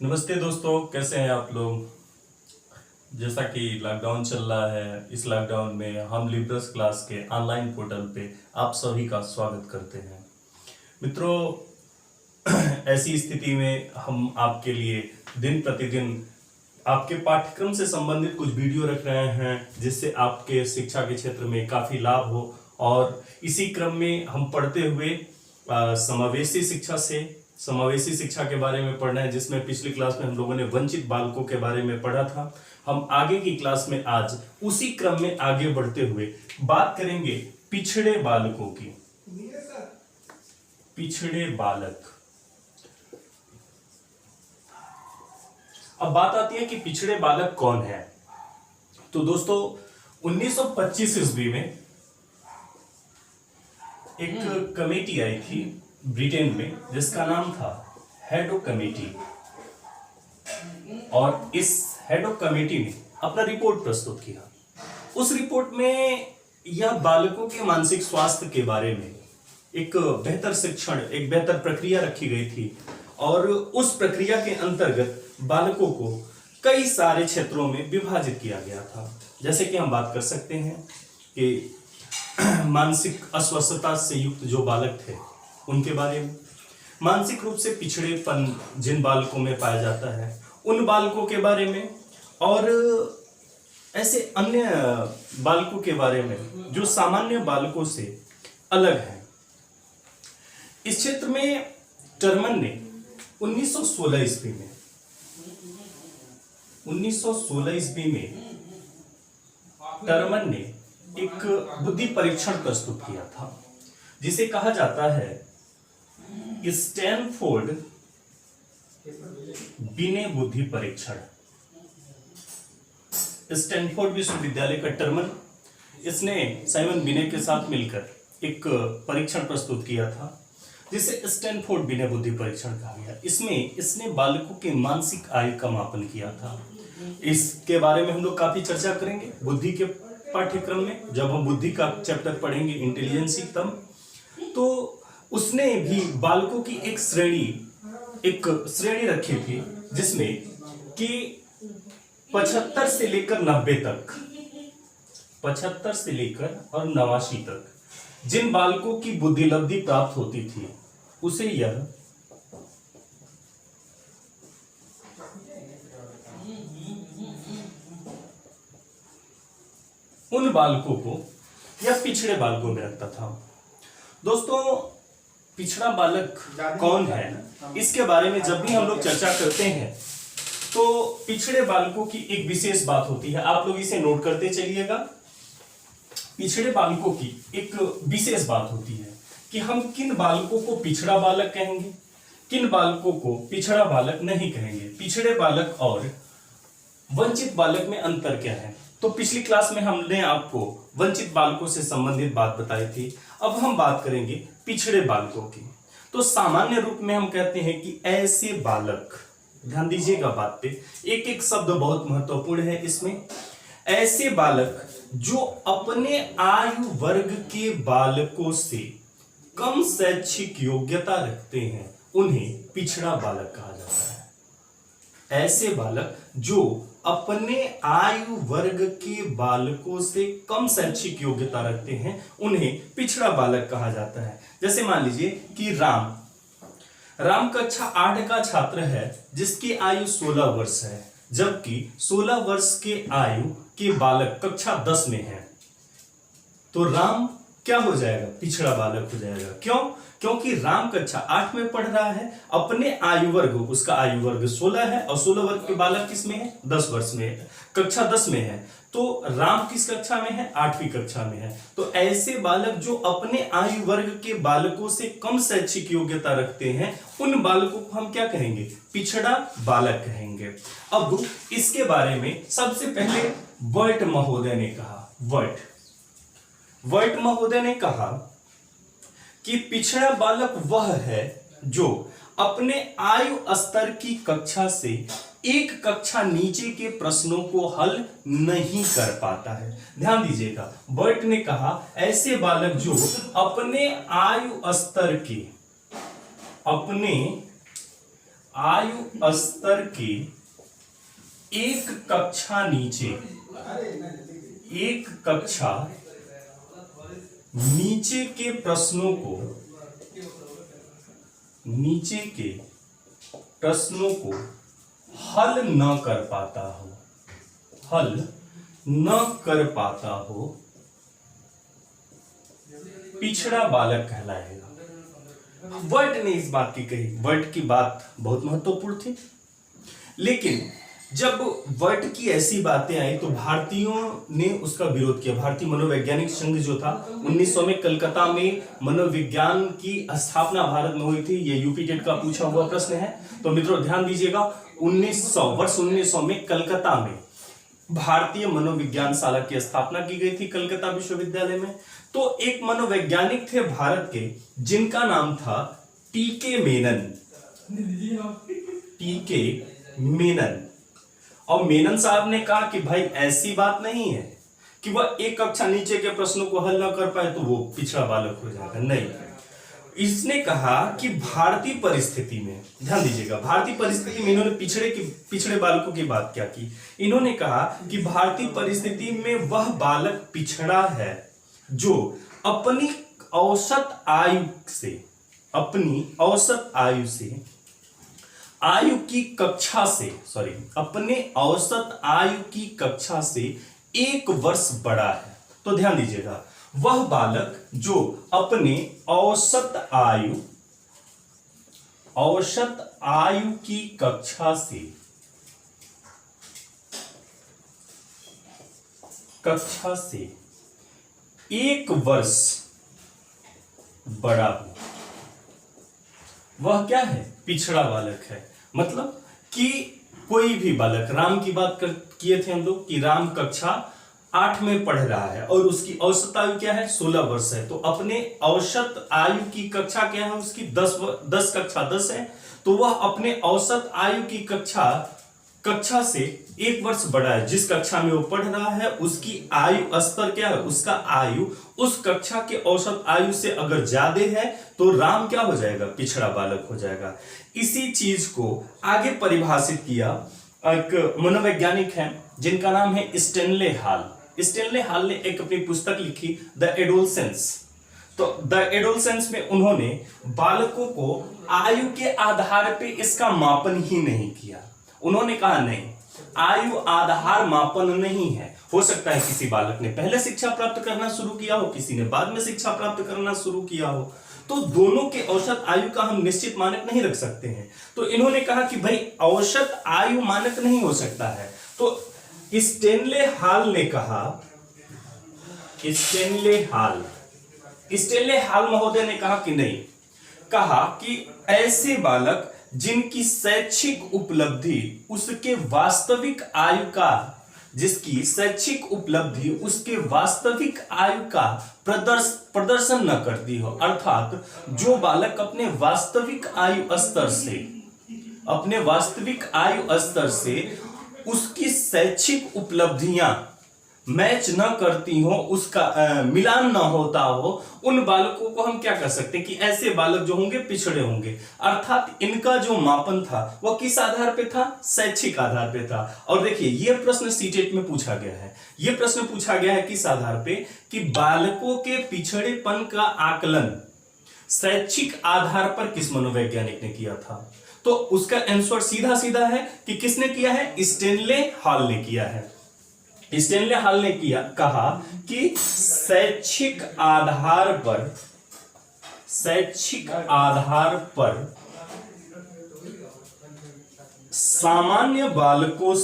नमस्ते दोस्तों, कैसे हैं आप लोग। जैसा कि लॉकडाउन चल रहा है, इस लॉकडाउन में हम लिब्रस क्लास के ऑनलाइन पोर्टल पे आप सभी का स्वागत करते हैं। मित्रों, ऐसी स्थिति में हम आपके लिए दिन प्रतिदिन आपके पाठ्यक्रम से संबंधित कुछ वीडियो रख रहे हैं, जिससे आपके शिक्षा के क्षेत्र में काफ़ी लाभ हो। और इसी क्रम में हम पढ़ते हुए समावेशी शिक्षा के बारे में पढ़ना है, जिसमें पिछली क्लास में हम लोगों ने वंचित बालकों के बारे में पढ़ा था। हम आगे की क्लास में आज उसी क्रम में आगे बढ़ते हुए बात करेंगे पिछड़े बालकों की। पिछड़े बालक। अब बात आती है कि पिछड़े बालक कौन है। तो दोस्तों, 1925 ईस्वी में एक कमेटी आई थी ब्रिटेन में, जिसका नाम था हैडो कमेटी। और इस हैडो कमेटी ने अपना रिपोर्ट प्रस्तुत किया। उस रिपोर्ट में यह बालकों के मानसिक स्वास्थ्य के बारे में एक बेहतर शिक्षण, एक बेहतर प्रक्रिया रखी गई थी। और उस प्रक्रिया के अंतर्गत बालकों को कई सारे क्षेत्रों में विभाजित किया गया था। जैसे कि हम बात कर सकते हैं कि मानसिक अस्वस्थता से युक्त जो बालक थे उनके बारे में, मानसिक रूप से पिछड़ेपन जिन बालकों में पाया जाता है उन बालकों के बारे में, और ऐसे अन्य बालकों के बारे में जो सामान्य बालकों से अलग हैं। इस क्षेत्र में टर्मन ने 1916 ईस्वी में टर्मन ने एक बुद्धि परीक्षण प्रस्तुत किया था, जिसे कहा जाता है स्टैनफोर्ड बिने बुद्धि परीक्षण। स्टैनफोर्ड विश्वविद्यालय का टर्मन, इसने साइमन बिने के साथ मिलकर एक परीक्षण प्रस्तुत किया था, जिसे स्टैनफोर्ड बिने बुद्धि परीक्षण कहा गया। इसमें इसने बालकों के मानसिक आयु का मापन किया था। इसके बारे में हम लोग काफी चर्चा करेंगे बुद्धि के पाठ्यक्रम में, जब हम बुद्धि का चैप्टर पढ़ेंगे इंटेलिजेंसी तब। तो उसने भी बालकों की एक श्रेणी रखी थी, जिसमें कि 75 से लेकर 90 तक, 75 से लेकर और 89 तक जिन बालकों की बुद्धि लब्धि प्राप्त होती थी, उसे यह उन बालकों को या पिछड़े बालकों में रखता था। दोस्तों, पिछड़ा बालक कौन है, इसके बारे में जब भी हम लोग चर्चा करते हैं तो पिछड़े बालकों की एक विशेष बात होती है। आप लोग इसे नोट करते चलिएगा। पिछड़े बालकों की एक विशेष बात होती है कि हम किन बालकों को पिछड़ा बालक कहेंगे, किन बालकों को पिछड़ा बालक नहीं कहेंगे। पिछड़े बालक और वंचित बालक में अंतर क्या है। तो पिछली क्लास में हमने आपको वंचित बालकों से संबंधित बात बताई थी। अब हम बात करेंगे पिछड़े बालकों की। तो सामान्य रूप में हम कहते हैं कि ऐसे बालक, ध्यान दीजिएगा बात पे, एक एक शब्द बहुत महत्वपूर्ण है इसमें। ऐसे बालक जो अपने आयु वर्ग के बालकों से कम शैक्षिक योग्यता रखते हैं, उन्हें पिछड़ा बालक कहा जाता है। ऐसे बालक जो अपने आयु वर्ग के बालकों से कम शैक्षिक योग्यता रखते हैं, उन्हें पिछड़ा बालक कहा जाता है। जैसे मान लीजिए कि राम कक्षा 8 का छात्र है, जिसकी आयु 16 वर्ष है, जबकि 16 वर्ष के आयु के बालक कक्षा 10 में है। तो राम क्या हो जाएगा, पिछड़ा बालक हो जाएगा। क्यों? क्योंकि राम कक्षा 8 में पढ़ रहा है, अपने आयु वर्ग, उसका आयु वर्ग 16 है, और 16 वर्ग के बालक किस में है, 10 वर्ष में है, कक्षा 10 में है। तो राम किस कक्षा में है, 8वीं कक्षा में है। तो ऐसे बालक जो अपने आयु वर्ग के बालकों से कम शैक्षिक योग्यता रखते हैं, उन बालकों को हम क्या कहेंगे, पिछड़ा बालक कहेंगे। अब इसके बारे में सबसे पहले वर्ट महोदय ने कहा, वर्ट महोदय ने कहा कि पिछड़ा बालक वह है जो अपने आयु स्तर की कक्षा से एक कक्षा नीचे के प्रश्नों को हल नहीं कर पाता है। ध्यान दीजिएगा, बर्ट ने कहा ऐसे बालक जो अपने आयु स्तर के एक कक्षा नीचे, एक कक्षा नीचे के प्रश्नों को, नीचे के प्रश्नों को हल न कर पाता हो, हल न कर पाता हो, पिछड़ा बालक कहलाएगा। वर्ट ने इस बात की कही, वर्ट की बात बहुत महत्वपूर्ण थी, लेकिन जब वर्ट की ऐसी बातें आई तो भारतीयों ने उसका विरोध किया। भारतीय मनोवैज्ञानिक संघ जो था 1900 में कलकत्ता में मनोविज्ञान की स्थापना भारत में हुई थी। ये यूपी टेट का पूछा हुआ प्रश्न है, तो मित्रों ध्यान दीजिएगा। 1900 में कलकत्ता में भारतीय मनोविज्ञान शाला की स्थापना की गई थी कलकत्ता विश्वविद्यालय में। तो एक मनोवैज्ञानिक थे भारत के जिनका नाम था टीके मेनन, टीके मेनन। और मेनन साहब ने कहा कि भाई ऐसी बात नहीं है कि वह एक कक्षा नीचे के प्रश्नों को हल ना कर पाए तो वो पिछड़ा बालक हो जाएगा, नहीं। इसने कहा कि भारतीय परिस्थिति में, ध्यान दीजिएगा, भारतीय परिस्थिति में इन्होंने पिछड़े बालकों की बात क्या की। इन्होंने कहा कि भारतीय परिस्थिति में वह बालक पिछड़ा है जो अपनी औसत आयु से, अपनी औसत आयु से, आयु की कक्षा से, सॉरी, अपने औसत आयु की कक्षा से 1 वर्ष बड़ा है। तो ध्यान दीजिएगा, वह बालक जो अपने औसत आयु की कक्षा से 1 वर्ष बड़ा हो, वह क्या है? पिछड़ा बालक है। मतलब कि कोई भी बालक, राम की बात किए थे हम लोग कि राम कक्षा 8 में पढ़ रहा है और उसकी औसत आयु क्या है? 16 वर्ष है। तो अपने औसत आयु की कक्षा क्या है? उसकी 10 कक्षा 10 है। तो वह अपने औसत आयु की कक्षा से 1 वर्ष बड़ा है। जिस कक्षा में वो पढ़ रहा है उसकी आयु स्तर क्या है? उसका आयु उस कक्षा के औसत आयु से अगर ज्यादा है तो राम क्या हो जाएगा? पिछड़ा बालक हो जाएगा। इसी चीज को आगे परिभाषित किया एक मनोवैज्ञानिक है जिनका नाम है स्टेनले हॉल। स्टेनले हॉल ने एक अपनी पुस्तक लिखी द एडोलसेंस। तो द एडोलसेंस में उन्होंने बालकों को आयु के आधार पे इसका मापन ही नहीं किया। उन्होंने कहा नहीं, आयु आधार मापन नहीं है। हो सकता है किसी बालक ने पहले शिक्षा प्राप्त करना शुरू किया हो, किसी ने बाद में शिक्षा प्राप्त करना शुरू किया हो, तो दोनों के औसत आयु का हम निश्चित मानक नहीं रख सकते हैं। तो इन्होंने कहा कि भाई औसत आयु मानक नहीं हो सकता है। तो स्टेनले हॉल ने कहा, स्टेनले हॉल महोदय ने कहा कि नहीं, कहा कि ऐसे बालक जिनकी शैक्षिक उपलब्धि उसके वास्तविक आयु का, जिसकी शैक्षिक उपलब्धि उसके वास्तविक आयु का प्रदर्शन न करती हो, अर्थात जो बालक अपने वास्तविक आयु स्तर से उसकी शैक्षिक उपलब्धियां मैच न करती हो, उसका मिलान न होता हो, उन बालकों को हम क्या कर सकते हैं कि ऐसे बालक जो होंगे पिछड़े होंगे। अर्थात इनका जो मापन था वह किस आधार पे था? शैक्षिक आधार पे था। और देखिए यह प्रश्न सीटेट में पूछा गया है। यह प्रश्न पूछा गया है किस आधार पे कि बालकों के पिछड़ेपन का आकलन शैक्षिक आधार पर किस मनोवैज्ञानिक ने किया था? तो उसका आंसर सीधा सीधा है कि किसने किया है? स्टेनले हॉल ने किया है। स्टेनले हॉल ने कहा कि शैक्षिक आधार पर सामान्य बालकों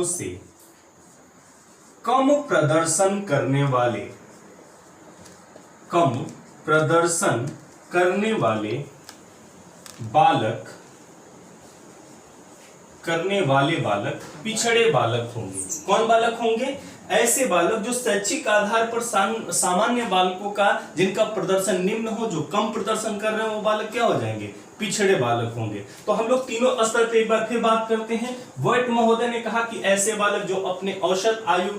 से कम प्रदर्शन करने वाले बालक पिछड़े बालक होंगे। कौन बालक होंगे? ऐसे बालक जो शैक्षिक आधार पर सामान्य बालकों का, जिनका प्रदर्शन निम्न हो, जो कम प्रदर्शन कर रहे हैं, वो बालक क्या हो जाएंगे? पिछड़े बालक होंगे। तो हम लोग तीनों स्तर पे एक बार फिर बात करते हैं। वर्ट महोदय ने कहा कि ऐसे बालक जो अपने औसत आयु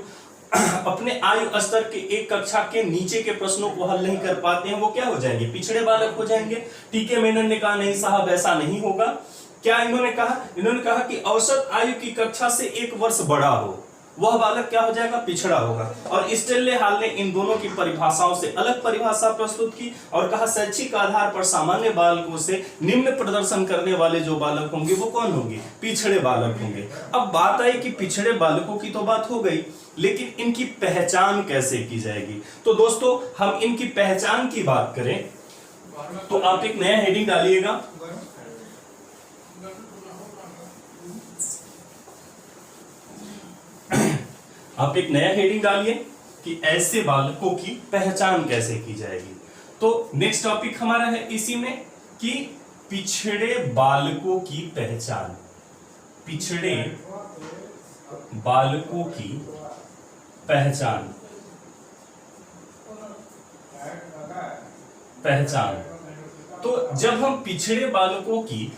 अपने आयु स्तर के एक कक्षा के नीचे के प्रश्नों को हल नहीं कर पाते हैं, वो क्या हो जाएंगे, पिछड़े बालक हो जाएंगे। टीके मेनन ने कहा नहीं साहब ऐसा नहीं होगा। क्या इन्होंने कहा कि औसत आयु की कक्षा से 1 वर्ष बड़ा हो वह बालक क्या हो जाएगा, पिछड़ा होगा। और स्टेनले हॉल ने इन दोनों की परिभाषाओं से अलग परिभाषा प्रस्तुत की और कहा शैक्षिक आधार पर सामान्य बालकों से निम्न प्रदर्शन करने वाले जो बालक होंगे वो कौन होंगे, पिछड़े बालक होंगे। अब बात आई कि पिछड़े बालकों की तो बात हो गई, लेकिन इनकी पहचान कैसे की जाएगी। तो दोस्तों हम इनकी पहचान की बात करें तो आप एक नया हेडिंग डालिएगा, आप एक नया हेडिंग डालिए कि ऐसे बालकों की पहचान कैसे की जाएगी। तो नेक्स्ट टॉपिक हमारा है इसी में कि पिछड़े बालकों की पहचान, पिछड़े बालकों की पहचान। तो जब हम पिछड़े बालकों की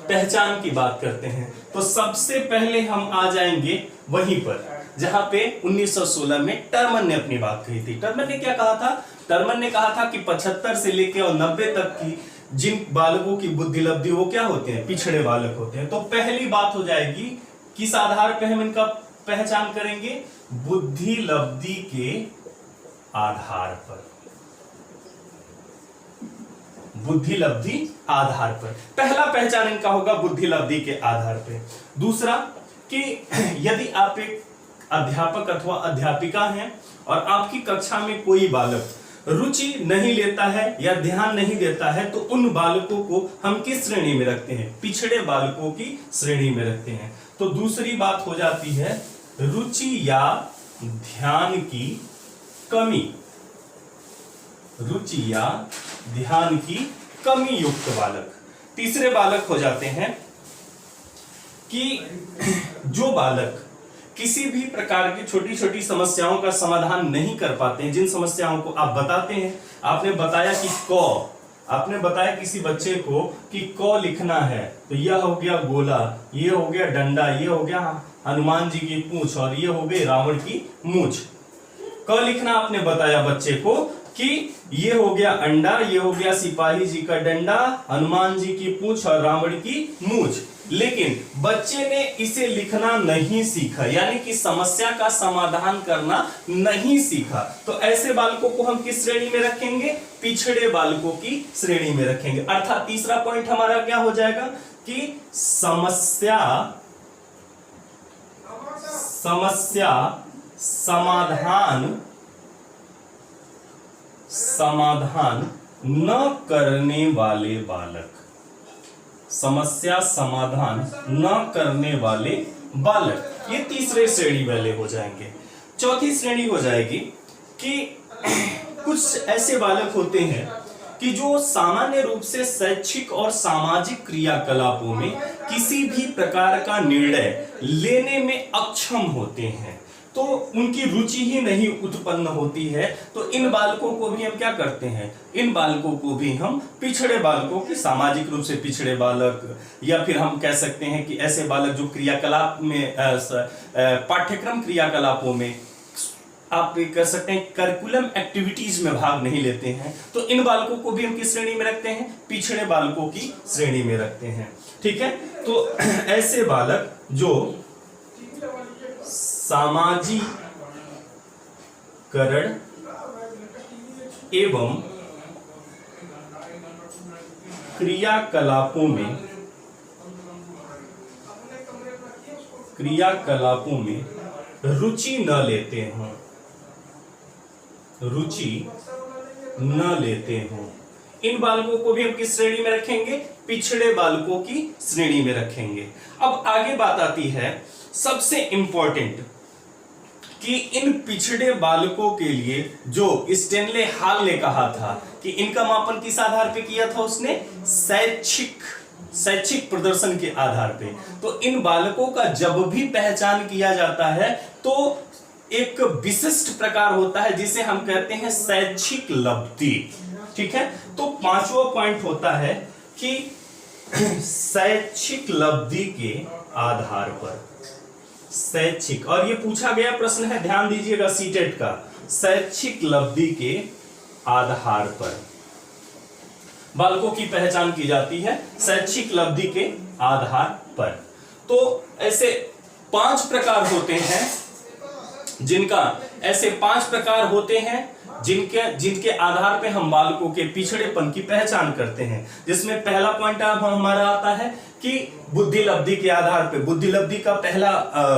पहचान की बात करते हैं तो सबसे पहले हम आ जाएंगे वहीं पर जहां पे 1916 में टर्मन ने अपनी बात कही थी। टर्मन ने क्या कहा था, टर्मन ने कहा था कि 75 से लेकर और 90 तक की जिन बालकों की बुद्धि लब्धि वो क्या होते हैं, पिछड़े बालक होते हैं। तो पहली बात हो जाएगी किस आधार पे हम इनका पहचान करेंगे, बुद्धि लब्धि के आधार पर, बुद्धि लब्धि आधार पर। पहला पहचान इनका होगा बुद्धि लब्धि के आधार पे। दूसरा कि यदि आप एक अध्यापक अथवा अध्यापिका हैं और आपकी कक्षा में कोई बालक रुचि नहीं लेता है या ध्यान नहीं देता है तो उन बालकों को हम किस श्रेणी में रखते हैं, पिछड़े बालकों की श्रेणी में रखते हैं। तो दूसरी बात हो जाती है रुचि या ध्यान की कमी, रुचि या ध्यान की कमी युक्त बालक। तीसरे बालक हो जाते हैं कि जो बालक किसी भी प्रकार की छोटी छोटी समस्याओं का समाधान नहीं कर पाते हैं, जिन समस्याओं को आप बताते हैं, आपने बताया कि क, आपने बताया किसी बच्चे को कि क लिखना है तो यह हो गया गोला, ये हो गया डंडा, ये हो गया हनुमान जी की पूंछ और ये हो गई रावण की मूंछ। क लिखना आपने बताया बच्चे को कि ये हो गया अंडा, ये हो गया सिपाही जी का डंडा, हनुमान जी की पूंछ और रावण की मूंछ। लेकिन बच्चे ने इसे लिखना नहीं सीखा, यानी कि समस्या का समाधान करना नहीं सीखा। तो ऐसे बालकों को हम किस श्रेणी में रखेंगे, पिछड़े बालकों की श्रेणी में रखेंगे। अर्थात तीसरा पॉइंट हमारा क्या हो जाएगा कि समस्या समाधान न करने वाले बालक, समस्या समाधान न करने वाले बालक, ये तीसरे श्रेणी वाले हो जाएंगे। चौथी श्रेणी हो जाएगी कि कुछ ऐसे बालक होते हैं कि जो सामान्य रूप से शैक्षिक और सामाजिक क्रियाकलापों में किसी भी प्रकार का निर्णय लेने में अक्षम होते हैं, तो उनकी रुचि ही नहीं उत्पन्न होती है। तो इन बालकों को भी हम क्या करते हैं, इन बालकों को भी हम पिछड़े बालकों की, सामाजिक रूप से पिछड़े बालक, या फिर हम कह सकते हैं कि ऐसे बालक जो क्रियाकलाप में पाठ्यक्रम क्रियाकलापों में आप कह सकते हैं करिकुलम एक्टिविटीज में भाग नहीं लेते हैं, तो इन बालकों को भी हम किस श्रेणी में रखते हैं, पिछड़े बालकों की श्रेणी में रखते हैं। ठीक है, तो ऐसे बालक जो सामाजिकरण एवं क्रियाकलापों में रुचि न लेते हों, इन बालकों को भी हम किस श्रेणी में रखेंगे, पिछड़े बालकों की श्रेणी में रखेंगे। अब आगे बात आती है सबसे इंपॉर्टेंट कि इन पिछड़े बालकों के लिए जो स्टेनले हॉल ने कहा था कि इनका मापन किस आधार पे किया था उसने, शैक्षिक प्रदर्शन के आधार पे। तो इन बालकों का जब भी पहचान किया जाता है तो एक विशिष्ट प्रकार होता है जिसे हम कहते हैं शैक्षिक लब्धि। ठीक है, तो पांचवा पॉइंट होता है कि शैक्षिक लब्धि के आधार पर, शैक्षिक, और ये पूछा गया प्रश्न है, ध्यान दीजिएगा, सीटेट का, शैक्षिक लब्धि के आधार पर बालकों की पहचान की जाती है, शैक्षिक लब्धि के आधार पर। तो ऐसे 5 प्रकार होते हैं जिनके आधार पे हम बालकों के पिछड़ेपन की पहचान करते हैं। जिसमें पहला पॉइंट अब हमारा आता है कि बुद्धि लब्धि के आधार पे। बुद्धि लब्धि का पहला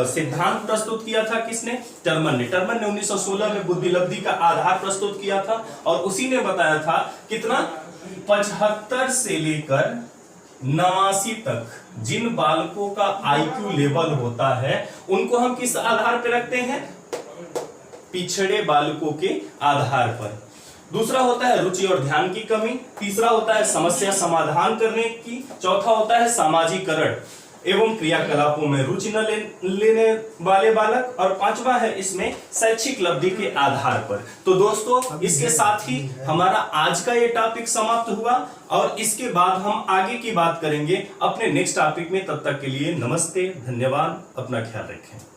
सिद्धांत प्रस्तुत किया था किसने? टर्मन ने 1916 में बुद्धि लब्धि का आधार प्रस्तुत किया था, और उसी ने बताया था कितना, 75 से लेकर 89 तक जिन बालकों का आईक्यू लेवल होता है उनको हम किस आधार पर रखते हैं? पिछड़े बालकों के आधार पर। दूसरा होता है रुचि और ध्यान की कमी, तीसरा होता है समस्या समाधान करने की, चौथा होता है सामाजिकरण एवं क्रियाकलापों में रुचि न लेने वाले बालक, और पांचवा है इसमें शैक्षिक लब्धि के आधार पर। तो दोस्तों इसके साथ ही हमारा आज का ये टॉपिक समाप्त हुआ, और इसके बाद हम आगे की बात करेंगे अपने नेक्स्ट टॉपिक में। तब तक के लिए नमस्ते, धन्यवाद, अपना ख्याल रखें।